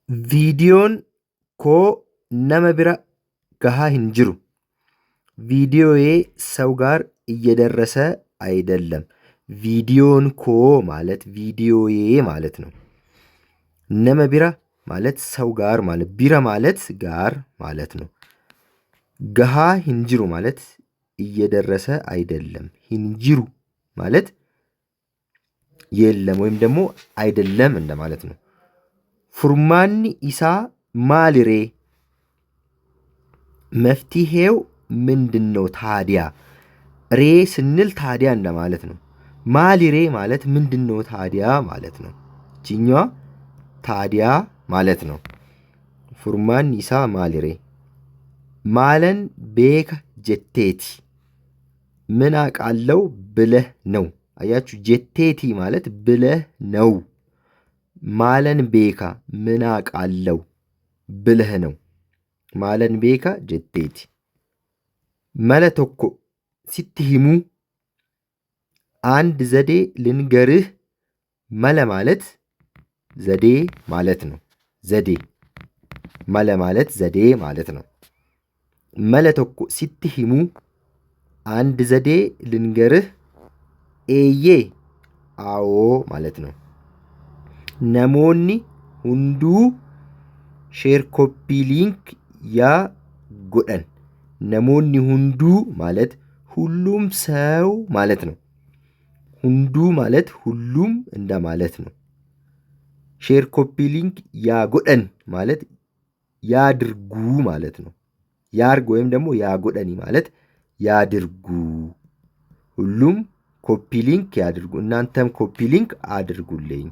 viidiyoon koo nama bira gahaa hin jiru. ቪዲዮዬ ሰው ጋር እየደረሰ አይደለም። ቪዲዮን ኮ ማለት ቪዲዮዬ ማለት ነው። ነመ ቢራ ማለት ሰው ጋር ማለት ቢራ ማለት ጋር ማለት ነው። ገሃ ሂንጅሩ ማለት እየደረሰ አይደለም። ሂንጅሩ ማለት የለም ወይም ደግሞ አይደለም እንደማለት ነው። ፉርማኒ ኢሳ ማሊሬ መፍትሄው ምንድነው ታዲያ? ሬ ስንል ታዲያ እንደማለት ነው። ማሊሬ ማለት ምንድነው ታዲያ ማለት ነው። ቺኛዋ ታዲያ ማለት ነው። ፉርማን ኢሳ ማሊሬ ማለን ቤከ ጀቴቲ ምን አውቃለው ብለህ ነው። አያችሁ ጀቴቲ ማለት ብለህ ነው። ማለን ቤካ ምን አውቃለው ብለህ ነው። ማለን ቤካ ጀቴቲ መለ ቶኮ ሲትሂሙ አንድ ዘዴ ልንገርህ። መለ ማለት ዘዴ ማለት ነው። ዘዴ መለ ማለት ዘዴ ማለት ነው። መለ ቶኮ ሲትሂሙ አንድ ዘዴ ልንገርህ። ኤዬ አዎ ማለት ነው። ነሞኒ ሁንዱ ሼር ኮፒ ሊንክ ያ ጎደን ነሞኒ ሁንዱ ማለት ሁሉም ሰው ማለት ነው። ሁንዱ ማለት ሁሉም እንደ ማለት ነው። ሼር ኮፒ ሊንክ ያ ጎደን ማለት ያድርጉ ማለት ነው። ያርግ ወይም ደግሞ ያ ጎደኒ ማለት ያድርጉ። ሁሉም ኮፒ ሊንክ ያድርጉ። እናንተም ኮፒ ሊንክ አድርጉልኝ።